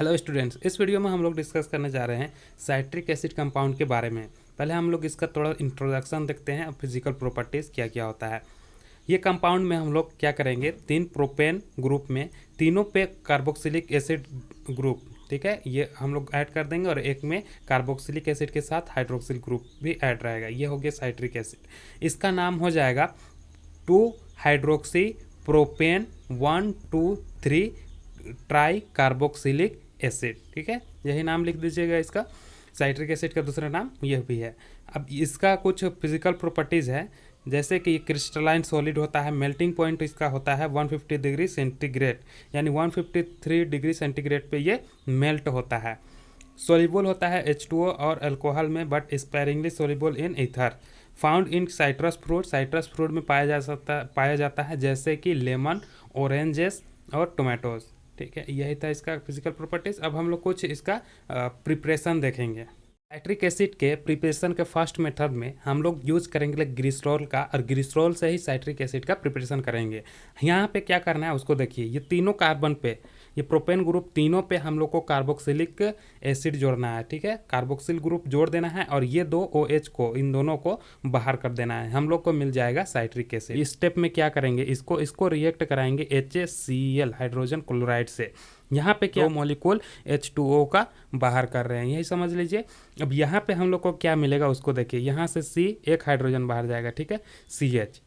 Hello students, इस video में हम लोग डिस्कस करने जा रहे हैं साइट्रिक एसिड कंपाउंड के बारे में। पहले हम लोग इसका थोड़ा इंट्रोडक्शन देखते हैं, फिजिकल प्रॉपर्टीज़ क्या क्या होता है। ये कंपाउंड में हम लोग क्या करेंगे, 3 प्रोपेन ग्रुप में तीनों पे कार्बोक्सिलिक एसिड ग्रुप, ठीक है, ये हम लोग ऐड कर देंगे और एक में कार्बोक्सिलिक एसिड के साथ हाइड्रोक्सिल ग्रुप भी ऐड रहेगा। ये हो गया साइट्रिक एसिड। इसका नाम हो जाएगा 2 hydroxy propane 1,2,3 try carboxylic acid, ठीक है, यही नाम लिख दीजिएगा। इसका साइट्रिक एसिड का दूसरा नाम यह भी है। अब इसका कुछ फिजिकल प्रॉपर्टीज़ है, जैसे कि ये क्रिस्टलाइन सॉलिड होता है, मेल्टिंग पॉइंट इसका होता है 150 डिग्री सेंटीग्रेड, यानी 153 डिग्री सेंटीग्रेड पे ये मेल्ट होता है। सोल्यूबल होता है H2O और अल्कोहल में, but sparingly soluble in ether. Found in citrus fruit, citrus fruit में पाया जाता है जैसे कि लेमन, ऑरेंजेस और टोमेटोज, ठीक है। यही था इसका फिजिकल प्रॉपर्टीज़। अब हम लोग कुछ इसका प्रिपरेशन देखेंगे। साइट्रिक एसिड के प्रिपरेशन के फर्स्ट मेथड में हम लोग यूज करेंगे ग्लिसरॉल का, और ग्लिसरॉल से ही साइट्रिक एसिड का प्रिपरेशन करेंगे। यहाँ पे क्या करना है उसको देखिए, ये तीनों कार्बन पे, ये प्रोपेन ग्रुप तीनों पे हम लोग को कार्बोक्सिलिक एसिड जोड़ना है, ठीक है, कार्बोक्सिल ग्रुप जोड़ देना है और ये 2 OH को, इन दोनों को बाहर कर देना है। हम लोग को मिल जाएगा साइट्रिक एसिड। इस स्टेप में क्या करेंगे, इसको रिएक्ट कराएंगे HCl हाइड्रोजन क्लोराइड से। यहाँ पे क्या मॉलिक्यूल H2O का बाहर कर रहे हैं, यही समझ लीजिए। अब यहाँ पे हम लोग को क्या मिलेगा उसको देखिए, यहाँ से C एक हाइड्रोजन बाहर जाएगा, ठीक है, CH,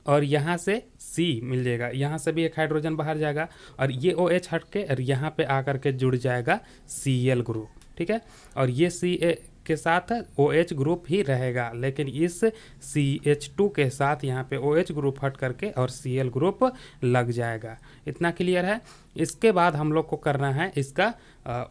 और यहाँ से C मिल जाएगा, यहाँ से भी एक हाइड्रोजन बाहर जाएगा और ये OH हट के और यहाँ पे आकर के जुड़ जाएगा Cl ग्रुप, ठीक है, और ये Ca के साथ OH ग्रुप ही रहेगा, लेकिन इस CH2 के साथ यहाँ पे OH ग्रुप हट करके और Cl ग्रुप लग जाएगा। इतना क्लियर है। इसके बाद हम लोग को करना है इसका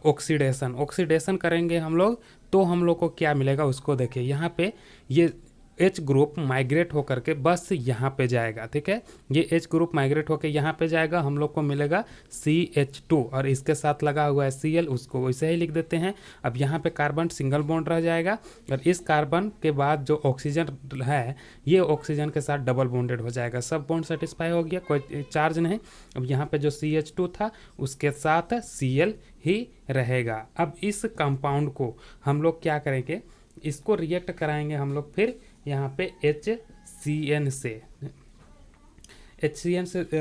ऑक्सीडेशन करेंगे हम लोग, तो हम लोग को क्या मिलेगा उसको देखिए। यहाँ पे ये H ग्रुप माइग्रेट होकर के बस यहाँ पे जाएगा, ठीक है, ये H ग्रुप माइग्रेट होकर यहाँ पे जाएगा, हम लोग को मिलेगा CH2 और इसके साथ लगा हुआ है Cl, उसको वैसे ही लिख देते हैं। अब यहाँ पे कार्बन सिंगल बॉन्ड रह जाएगा और इस कार्बन के बाद जो ऑक्सीजन है ये ऑक्सीजन के साथ डबल बॉन्डेड हो जाएगा। सब बॉन्ड सेटिस्फाई हो गया, कोई चार्ज नहीं। अब यहाँ पे जो CH2 था उसके साथ Cl ही रहेगा। अब इस कंपाउंड को हम लोग क्या करेंगे, इसको रिएक्ट कराएंगे हम लोग फिर यहाँ पे HCN से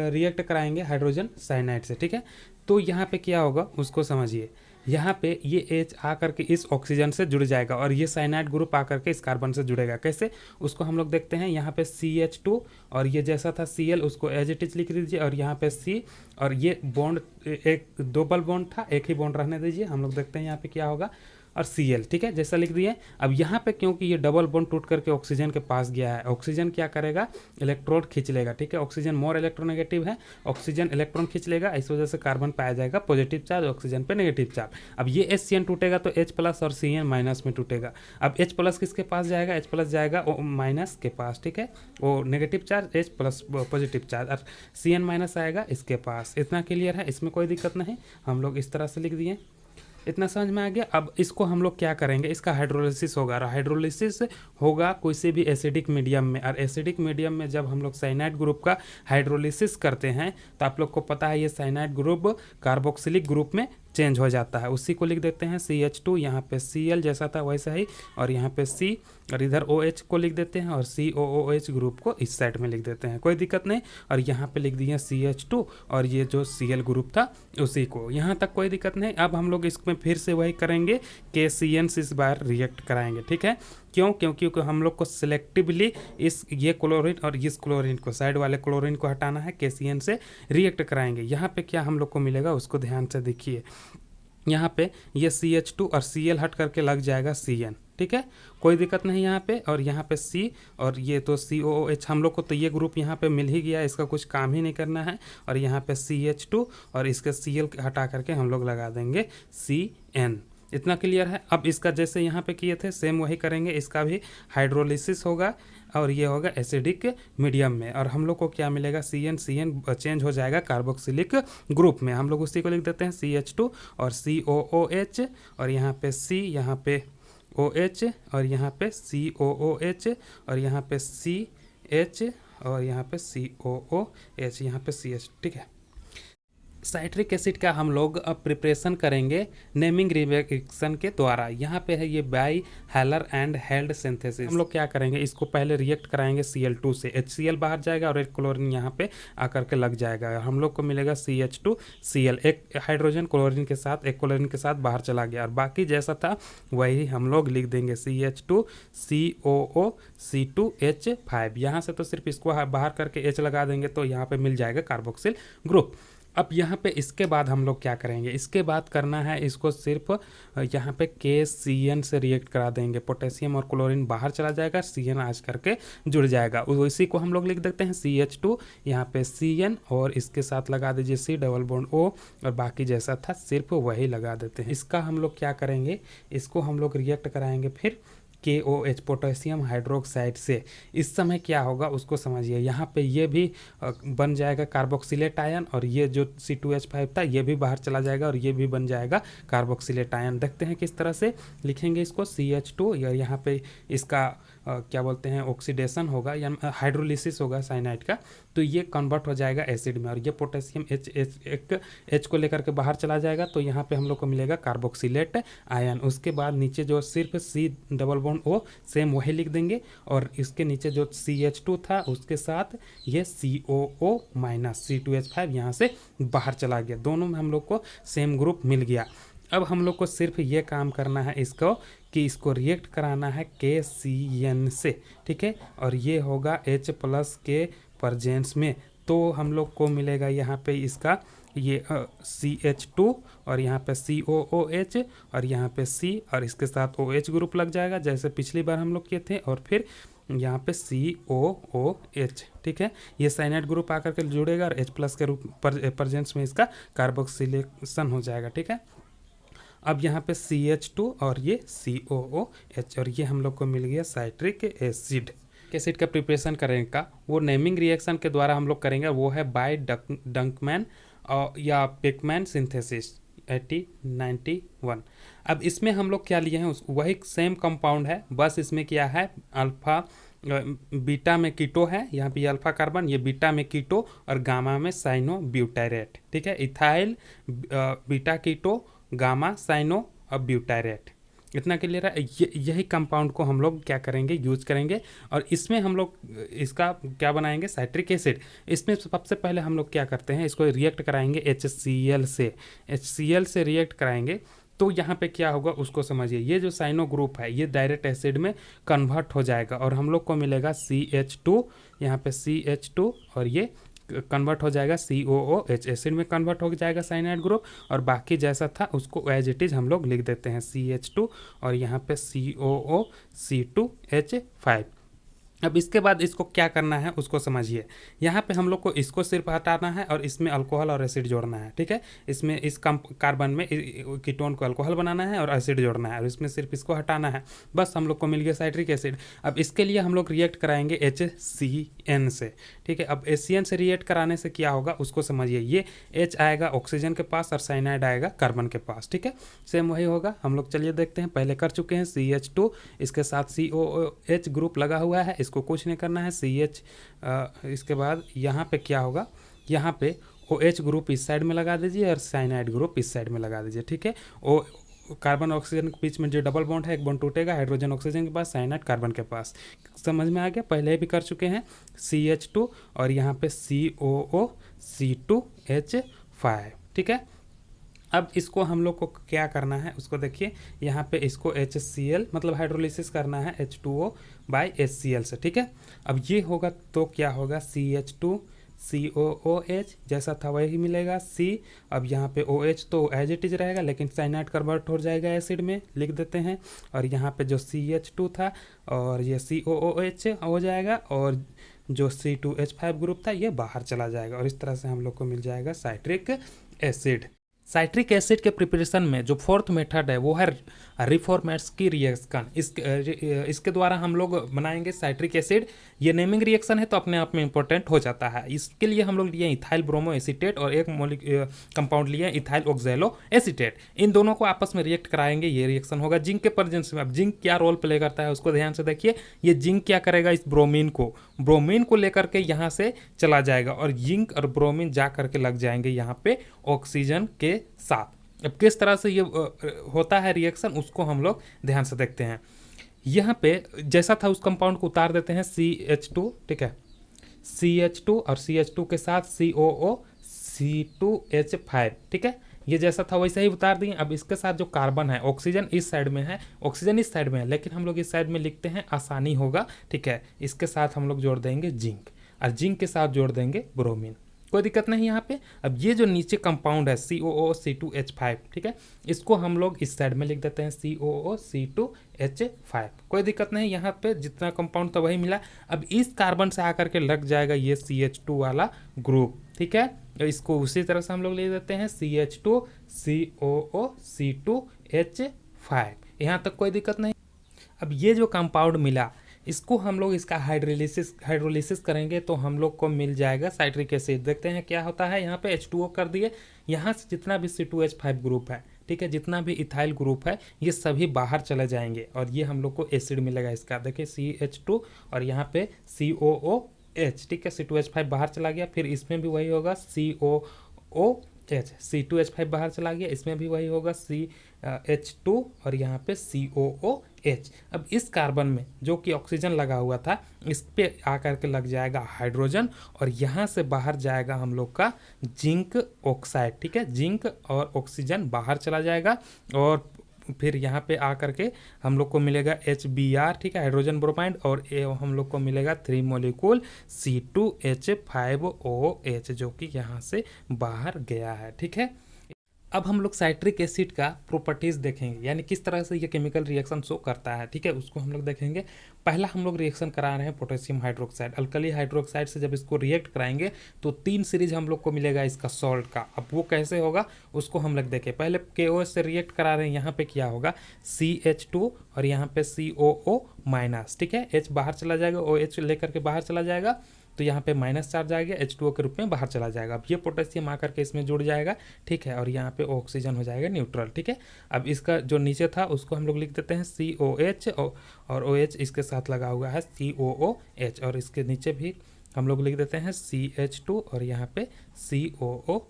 रिएक्ट कराएंगे हाइड्रोजन साइनाइड से, ठीक है। तो यहाँ पे क्या होगा उसको समझिए। यहाँ पे ये H आकर के इस ऑक्सीजन से जुड़ जाएगा और ये साइनाइड ग्रुप आकर के इस कार्बन से जुड़ेगा। कैसे उसको हम लोग देखते हैं, यहाँ पे CH2 और ये जैसा था Cl उसको एज इट इज लिख दीजिए, और यहाँ पे C और ये बॉन्ड एक डबल बॉन्ड था, एक ही बॉन्ड रहने दीजिए। हम लोग देखते हैं यहाँ पे क्या होगा, और Cl, ठीक है, जैसा लिख दिए। अब यहाँ पे क्योंकि ये डबल बॉन्ड टूट करके ऑक्सीजन के पास गया है, ऑक्सीजन क्या करेगा, इलेक्ट्रॉन खींच लेगा, ठीक है, ऑक्सीजन मोर इलेक्ट्रोनेगेटिव है, ऑक्सीजन इलेक्ट्रॉन खींच लेगा, इस वजह से कार्बन पाया जाएगा पॉजिटिव चार्ज, ऑक्सीजन पे नेगेटिव चार्ज। अब ये HCN टूटेगा तो H प्लस और CN माइनस में टूटेगा। अब H प्लस किसके पास जाएगा, H प्लस जाएगा O माइनस के पास, ठीक है, वो negative charge, H plus positive charge, और CN माइनस आएगा इसके पास। इतना क्लियर है, इसमें कोई दिक्कत नहीं, हम लोग इस तरह से लिख दिए। इतना समझ में आ गया। अब इसको हम लोग क्या करेंगे, इसका हाइड्रोलिसिस होगा, और हाइड्रोलिसिस होगा किसी भी एसिडिक मीडियम में, और एसिडिक मीडियम में जब हम लोग साइनाइड ग्रुप का हाइड्रोलिसिस करते हैं तो आप लोग को पता है ये साइनाइड ग्रुप कार्बोक्सिलिक ग्रुप में चेंज हो जाता है। उसी को लिख देते हैं CH2, यहाँ पे Cl जैसा था वैसा ही, और यहाँ पे C, और इधर OH को लिख देते हैं और COOH ग्रुप को इस साइड में लिख देते हैं, कोई दिक्कत नहीं। और यहाँ पे लिख दिए CH2 और ये जो Cl ग्रुप था उसी को, यहाँ तक कोई दिक्कत नहीं। अब हम लोग इसमें फिर से वही करेंगे, KCN से इस बार रिएक्ट कराएंगे, ठीक है। क्यों, क्योंकि हम लोग को सिलेक्टिवली ये क्लोरीन और इस क्लोरीन को, साइड वाले क्लोरीन को हटाना है, KCN से रिएक्ट कराएंगे। यहाँ पे क्या हम लोग को मिलेगा उसको ध्यान से देखिए। यहाँ पे ये CH2 और Cl हट करके लग जाएगा CN, ठीक है, कोई दिक्कत नहीं यहाँ पे। और यहाँ पे C और ये तो COOH, हम लोग को तो ये ग्रुप यहाँ पे मिल ही गया, इसका कुछ काम ही नहीं करना है। और यहाँ पे CH2 और इसके Cl हटा करके हम लोग लगा देंगे CN। इतना क्लियर है। अब इसका जैसे यहाँ पे किए थे सेम वही करेंगे, इसका भी हाइड्रोलिसिस होगा और ये होगा एसिडिक मीडियम में, और हम लोग को क्या मिलेगा, CN चेंज हो जाएगा कार्बोक्सिलिक ग्रुप में। हम लोग उसी को लिख देते हैं CH2 और COOH, और यहाँ पे C, यहाँ पे OH, और यहाँ पे COOH, और यहाँ पे CH, और यहाँ पे COOH, यहाँ पे CH, ठीक है। साइट्रिक एसिड का हम लोग अब प्रिपरेशन करेंगे नेमिंग रिएक्शन के द्वारा। यहाँ पे है ये बाई हेलर एंड हेल्ड सिंथेसिस। हम लोग क्या करेंगे, इसको पहले रिएक्ट कराएंगे Cl2 से, HCl बाहर जाएगा और एक क्लोरीन यहाँ पे आकर के लग जाएगा। हम लोग को मिलेगा CH2Cl, एक हाइड्रोजन क्लोरीन के साथ, एक क्लोरीन के साथ बाहर चला गया और बाकी जैसा था वही हम लोग लिख देंगे CH2COO C2H5। यहाँ से तो सिर्फ इसको बाहर करके H लगा देंगे तो यहाँ पे मिल जाएगा कार्बोक्सिल ग्रुप। अब यहाँ पे इसके बाद हम लोग क्या करेंगे, इसके बाद करना है इसको सिर्फ यहाँ पे KCN से रिएक्ट करा देंगे। पोटेशियम और क्लोरीन बाहर चला जाएगा, CN आज करके जुड़ जाएगा। उसी को हम लोग लिख देते हैं CH2, यहाँ पे CN और इसके साथ लगा दीजिए C डबल बॉन्ड O और बाकी जैसा था सिर्फ वही लगा देते हैं। इसका हम लोग क्या करेंगे, इसको हम लोग रिएक्ट कराएंगे फिर KOH पोटेशियम हाइड्रोक्साइड से। इस समय क्या होगा उसको समझिए, यहाँ पे ये भी बन जाएगा कार्बोक्सिलेट आयन और ये जो C2H5 था ये भी बाहर चला जाएगा और ये भी बन जाएगा कार्बोक्सिलेट आयन। देखते हैं किस तरह से लिखेंगे इसको, CH2 या यहाँ पे इसका क्या बोलते हैं ऑक्सीडेशन होगा या हाइड्रोलिसिस होगा साइनाइड का, तो ये कन्वर्ट हो जाएगा एसिड में और ये पोटेशियम एक H को लेकर के बाहर चला जाएगा तो यहाँ पे हम लोग को मिलेगा कार्बोक्सिलेट आयन। उसके बाद नीचे जो सिर्फ C double bond O same वही लिख देंगे और इसके नीचे जो CH2 था उसके साथ ये COO माइनस C2H5 यहाँ से बाहर चला गया, दोनों में हम लोग को सेम ग्रुप मिल गया। अब हम लोग को सिर्फ ये काम करना है इसको कि इसको रिएक्ट कराना है KCN से, ठीक है, और ये होगा H प्लस के प्रेजेंस में, तो हम लोग को मिलेगा यहाँ पे इसका ये CH2 और यहाँ पे COOH और यहाँ पे C और इसके साथ OH ग्रुप लग जाएगा जैसे पिछली बार हम लोग किए थे और फिर यहाँ पे COOH, ठीक है, ये साइनाइड ग्रुप आकर के जुड़ेगा और H प्लस के रूप प्रेजेंस में इसका कार्बोक्सिलेशन हो जाएगा, ठीक है। अब यहाँ पे CH2 और ये COOH और ये हम लोग को मिल गया साइट्रिक एसिड। एसिड का प्रिपरेशन करेंगे का वो नेमिंग रिएक्शन के द्वारा हम लोग करेंगे, वो है बाय डंकमैन या पेकमैन सिंथेसिस 1891। अब इसमें हम लोग क्या लिए हैं, वही सेम कंपाउंड है, बस इसमें क्या है अल्फा बीटा में कीटो है, यहाँ पे अल्फा कार्बन, ये बीटा में कीटो और गामा में साइनो ब्यूटायरेट, ठीक है, ethyl beta keto gamma cyano और ब्यूटायरेट। इतना क्लियर है। यही कंपाउंड को हम लोग क्या करेंगे, यूज करेंगे और इसमें हम लोग इसका क्या बनाएंगे, साइट्रिक एसिड। इसमें सबसे पहले हम लोग क्या करते हैं, इसको रिएक्ट कराएंगे HCl से, HCl से रिएक्ट कराएंगे तो यहाँ पे क्या होगा उसको समझिए। ये जो साइनो ग्रुप है ये डायरेक्ट एसिड में कन्वर्ट हो जाएगा और हम लोग को मिलेगा CH2, यहाँ पे CH2 और ये कन्वर्ट हो जाएगा COOH, एसिड में कन्वर्ट हो जाएगा साइनाइड ग्रुप और बाकी जैसा था उसको एज इट इज हम लोग लिख देते हैं CH2 और यहाँ पे COO C2H5। अब इसके बाद इसको क्या करना है उसको समझिए। यहाँ पे हम लोग को इसको सिर्फ हटाना है और इसमें अल्कोहल और एसिड जोड़ना है, ठीक है, इसमें इस कार्बन में कीटोन को अल्कोहल बनाना है और एसिड जोड़ना है और इसमें सिर्फ इसको हटाना है, बस हम लोग को मिल गया साइट्रिक एसिड। अब इसके लिए हम लोग रिएक्ट कराएंगे HCN से, ठीक है। अब HCN से रिएक्ट कराने से क्या होगा उसको समझिए, ये H आएगा ऑक्सीजन के पास और साइनाइड आएगा कार्बन के पास, ठीक है, सेम वही होगा। हम लोग चलिए देखते हैं, पहले कर चुके हैं CH2, इसके साथ COOH ग्रुप लगा हुआ है, इसको कुछ नहीं करना है CH। इसके बाद यहाँ पे क्या होगा, यहाँ पे OH ग्रुप इस साइड में लगा दीजिए और साइनाइड ग्रुप इस साइड में लगा दीजिए, ठीक है। ओ कार्बन ऑक्सीजन के बीच में जो डबल बॉन्ड है एक बॉन्ड टूटेगा, हाइड्रोजन ऑक्सीजन के पास, साइनाइड कार्बन के पास। समझ में आ गया, पहले भी कर चुके हैं CH2 और यहाँ पे COO C2H5, ठीक है। अब इसको हम लोग को क्या करना है उसको देखिए, यहाँ पे इसको HCl मतलब हाइड्रोलिसिस करना है H2O बाय HCl से, ठीक है। अब ये होगा तो क्या होगा CH2 COOH जैसा था वही मिलेगा C। अब यहाँ पे OH तो एज इट इज रहेगा लेकिन साइनाइड कन्वर्ट हो जाएगा एसिड में, लिख देते हैं, और यहाँ पे जो CH2 था और ये COOH हो जाएगा और जो C2H5 ग्रुप था ये बाहर चला जाएगा और इस तरह से हम लोग को मिल जाएगा साइट्रिक एसिड। साइट्रिक एसिड के प्रिपरेशन में जो फोर्थ मेथड है वो है रिफॉर्मेट्स्की रिएक्शन। इसके द्वारा हम लोग बनाएंगे साइट्रिक एसिड। ये नेमिंग रिएक्शन है तो अपने आप में इंपॉर्टेंट हो जाता है। इसके लिए हम लोग लिए इथाइल ब्रोमो एसीटेट और एक कंपाउंड लिए इथाइल ऑक्सैलो एसीटेट। इन दोनों को आपस में रिएक्ट कराएंगे, ये रिएक्शन होगा जिंक के प्रेजेंस में। अब जिंक क्या रोल प्ले करता है उसको ध्यान से देखिए। ये जिंक क्या करेगा, इस ब्रोमीन को लेकर के यहाँ से चला जाएगा और जिंक और ब्रोमीन जा करके लग जाएंगे यहाँ पे ऑक्सीजन के साथ। अब किस तरह से ये होता है रिएक्शन उसको हम लोग ध्यान से देखते हैं। यहाँ पे जैसा था उस कंपाउंड को उतार देते हैं CH2, ठीक है, CH2 और CH2 के साथ COO C2H5, ठीक है, ये जैसा था वैसा ही उतार दिए। अब इसके साथ जो कार्बन है, ऑक्सीजन इस साइड में है, ऑक्सीजन इस साइड में है, लेकिन हम लोग इस साइड में लिखते हैं आसानी होगा, ठीक है। इसके साथ हम लोग जोड़ देंगे जिंक और जिंक के साथ जोड़ देंगे ब्रोमीन, कोई दिक्कत नहीं यहाँ पे। अब ये जो नीचे कंपाउंड है COO C2H5, ठीक है, इसको हम लोग इस साइड में लिख देते हैं COO C2H5, कोई दिक्कत नहीं। यहाँ पे जितना कंपाउंड था वही मिला। अब इस कार्बन से आकर के लग जाएगा ये CH2 वाला ग्रुप, ठीक है। इसको उसी तरह से हम लोग ले देते हैं CH2 COO C2H5, यहाँ तक कोई दिक्कत नहीं। अब ये जो कंपाउंड मिला इसको हम लोग इसका हाइड्रोलिसिस करेंगे तो हम लोग को मिल जाएगा साइट्रिक एसिड। देखते हैं क्या होता है। यहाँ पे H2O कर दिए, यहाँ से जितना भी C2H5 ग्रुप है, ठीक है, जितना भी इथाइल ग्रुप है ये सभी बाहर चले जाएंगे और ये हम लोग को एसिड मिलेगा इसका। देखिए CH2 और यहाँ पे COOH, ठीक है, C2H5 बाहर चला गया, फिर इसमें भी वही होगा COOH, C2H5 बाहर चला गया, इसमें भी वही होगा CH2 और यहाँ पे COOH। अब इस कार्बन में जो कि ऑक्सीजन लगा हुआ था इस पे आकर के लग जाएगा हाइड्रोजन और यहाँ से बाहर जाएगा हम लोग का जिंक ऑक्साइड, ठीक है, जिंक और ऑक्सीजन बाहर चला जाएगा और फिर यहाँ पे आकर के हम लोग को मिलेगा HBr, ठीक है, हाइड्रोजन ब्रोमाइड, और हम लोग को मिलेगा 3 मॉलिक्यूल C2H5OH जो कि यहाँ से बाहर गया है, ठीक है। अब हम लोग साइट्रिक एसिड का प्रॉपर्टीज़ देखेंगे, यानी किस तरह से ये केमिकल रिएक्शन शो करता है, ठीक है, उसको हम लोग देखेंगे। पहला हम लोग रिएक्शन करा रहे हैं पोटेशियम हाइड्रोक्साइड, अल्कली हाइड्रोक्साइड से जब इसको रिएक्ट कराएंगे तो 3 सीरीज हम लोग को मिलेगा इसका सॉल्ट का। अब वो कैसे होगा उसको हम लोग देखें। पहले KOH से रिएक्ट करा रहे हैं, यहाँ पे क्या होगा CH2 और यहाँ पे COO माइनस, ठीक है, H बाहर चला जाएगा, OH लेकर के बाहर चला जाएगा तो यहाँ पे माइनस चार्ज आएगा, H2O के रूप में बाहर चला जाएगा। अब ये पोटेशियम आकर के इसमें जुड़ जाएगा, ठीक है, और यहाँ पे ऑक्सीजन हो जाएगा न्यूट्रल, ठीक है। अब इसका जो नीचे था उसको हम लोग लिख देते हैं COH और OH इसके साथ लगा हुआ है COOH और इसके नीचे भी हम लोग लिख देते हैं CH2 और यहाँ पे COOH।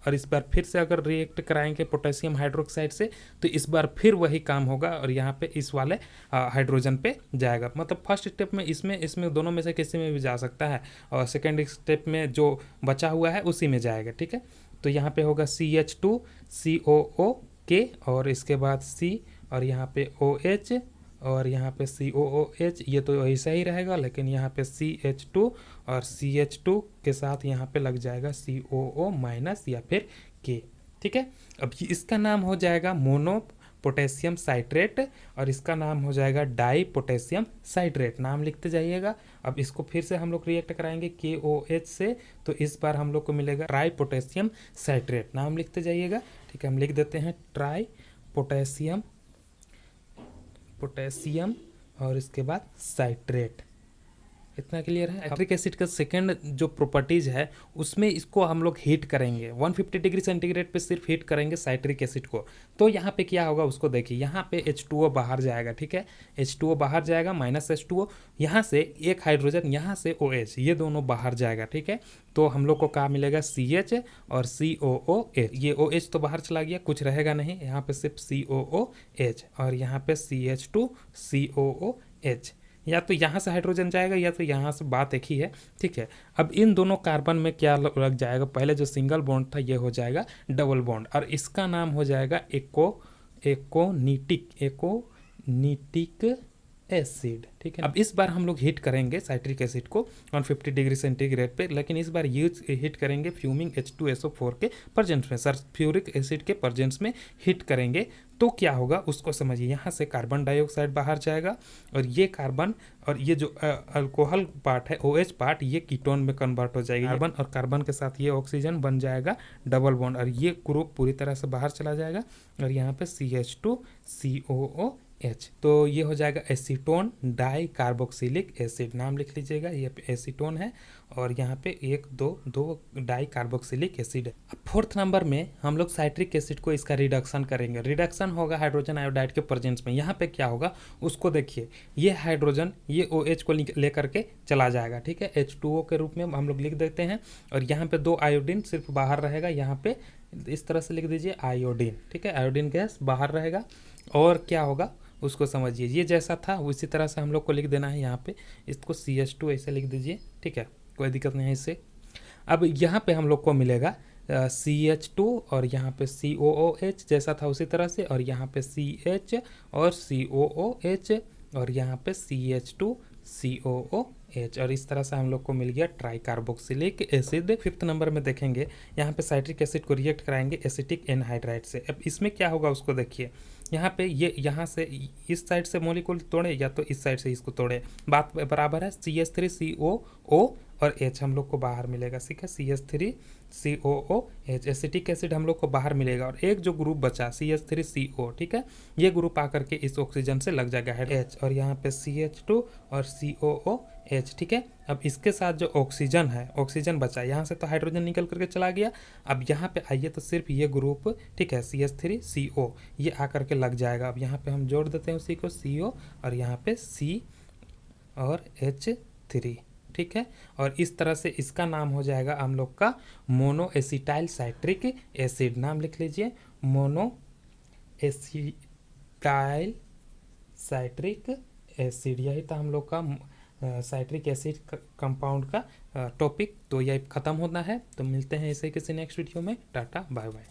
और इस बार फिर से अगर रिएक्ट कराएंगे पोटेशियम हाइड्रोक्साइड से तो इस बार फिर वही काम होगा और यहाँ पे इस वाले हाइड्रोजन पे जाएगा। मतलब फर्स्ट स्टेप में इसमें दोनों में से किसी में भी जा सकता है और सेकेंड स्टेप में जो बचा हुआ है उसी में जाएगा, ठीक है। तो यहाँ पे होगा CH2 COOK और इसके बाद C और यहाँ पे OH और यहाँ पे COOH, ये तो ऐसा ही रहेगा, लेकिन यहाँ पे CH2 और CH2 के साथ यहाँ पे लग जाएगा COO माइनस या फिर K, ठीक है। अब इसका नाम हो जाएगा मोनो पोटेशियम साइट्रेट और इसका नाम हो जाएगा डाई पोटेशियम साइट्रेट, नाम लिखते जाइएगा। अब इसको फिर से हम लोग रिएक्ट कराएंगे KOH से तो इस बार हम लोग को मिलेगा ट्राई पोटेशियम साइट्रेट, नाम लिखते जाइएगा, ठीक है। हम लिख देते हैं ट्राई पोटेशियम और इसके बाद साइट्रेट, इतना क्लियर है। साइट्रिक एसिड का सेकंड जो प्रॉपर्टीज है उसमें इसको हम लोग हीट करेंगे 150 डिग्री सेंटीग्रेड पे सिर्फ हीट करेंगे साइट्रिक एसिड को। तो यहाँ पे क्या होगा उसको देखिए, यहाँ पे H2O बाहर जाएगा, ठीक है, H2O बाहर जाएगा माइनस H2O, यहाँ से एक हाइड्रोजन, यहाँ से OH, ये दोनों बाहर जाएगा, ठीक है। तो हम लोग को क्या मिलेगा CH और COOH, ये OH तो बाहर चला गया, कुछ रहेगा नहीं, यहाँ पे सिर्फ COOH और यहाँ पे CH2 COOH, या तो यहाँ से हाइड्रोजन जाएगा या तो यहाँ से, बात एक ही है, ठीक है। अब इन दोनों कार्बन में क्या लग जाएगा, पहले जो सिंगल बॉन्ड था ये हो जाएगा डबल बॉन्ड और इसका नाम हो जाएगा एकोनिटिक एसिड, ठीक है। अब इस बार हम लोग हीट करेंगे साइट्रिक एसिड को 150 डिग्री सेंटीग्रेड पे, लेकिन इस बार यूज हीट करेंगे फ्यूमिंग H2SO4 के प्रेजेंस में, सल्फ्यूरिक एसिड के प्रेजेंस में हीट करेंगे। तो क्या होगा उसको समझिए। यहाँ से कार्बन डाइऑक्साइड बाहर जाएगा और ये कार्बन और ये जो अल्कोहल पार्ट है OH पार्ट, ये कीटोन में कन्वर्ट हो जाएगी। कार्बन और कार्बन के साथ ये ऑक्सीजन बन जाएगा डबल बॉन्ड और ये ग्रुप पूरी तरह से बाहर चला जाएगा और यहाँ पे CH2COOH, तो ये हो जाएगा एसीटोन डाई कार्बोक्सिलिक एसिड। नाम लिख लीजिएगा, ये एसीटोन है और यहाँ पे 2 डाई कार्बोक्सिलिक एसिड है। अब 4th नंबर में हम लोग साइट्रिक एसिड को इसका रिडक्शन करेंगे। रिडक्शन होगा हाइड्रोजन आयोडाइड के प्रेजेंस में। यहाँ पे क्या होगा उसको देखिए, ये हाइड्रोजन ये OH को लेकर के चला जाएगा, ठीक है। H2O के रूप में हम लोग लिख देते हैं और यहाँ पे 2 आयोडीन सिर्फ बाहर रहेगा। यहाँ पे इस तरह से लिख दीजिए आयोडीन, ठीक है। आयोडीन गैस बाहर रहेगा और क्या होगा उसको समझिए। ये जैसा था उसी तरह से हम लोग को लिख देना है। यहाँ पे इसको CH2 ऐसे लिख दीजिए, ठीक है, कोई दिक्कत नहीं है इससे। अब यहाँ पे हम लोग को मिलेगा CH2 और यहाँ पे COOH जैसा था उसी तरह से, और यहाँ पे CH और COOH और यहाँ पे CH2COOH और इस तरह से हम लोग को मिल गया try carboxylic acid. 5th number में देखेंगे, यहाँ पे साइट्रिक एसिड को रिएक्ट कराएंगे एसिटिक एनहाइड्राइड से। अब इसमें क्या होगा उसको देखिए। यहाँ पे ये यहाँ से इस साइड से मॉलिक्यूल तोड़े या तो इस साइड से इसको तोड़े, बात बराबर है। CH3COO और H हम लोग को बाहर मिलेगा, ठीक है। CH3COOH एसिटिक एसिड हम लोग को बाहर मिलेगा और एक जो ग्रुप बचा CH3CO, ठीक है, ये ग्रुप आकर के इस ऑक्सीजन से लग जाएगा H और यहाँ पे CH2 और COOH, ठीक है। अब इसके साथ जो ऑक्सीजन है, ऑक्सीजन बचा, यहाँ से तो हाइड्रोजन निकल करके चला गया। अब यहाँ पे आइए तो सिर्फ ये ग्रुप, ठीक है, CH3CO ये आकर के लग जाएगा। अब यहाँ पे हम जोड़ देते हैं उसी को CO और यहाँ पे C और H3, ठीक है। और इस तरह से इसका नाम हो जाएगा हम लोग का मोनो एसिटाइल साइट्रिक एसिड। नाम लिख लीजिए, मोनो एसिटाइल साइट्रिक एसिड। यही था हम लोग का साइट्रिक एसिड कंपाउंड का टॉपिक। तो यह खत्म होना है, तो मिलते हैं इसे किसी नेक्स्ट वीडियो में। Tata bye bye.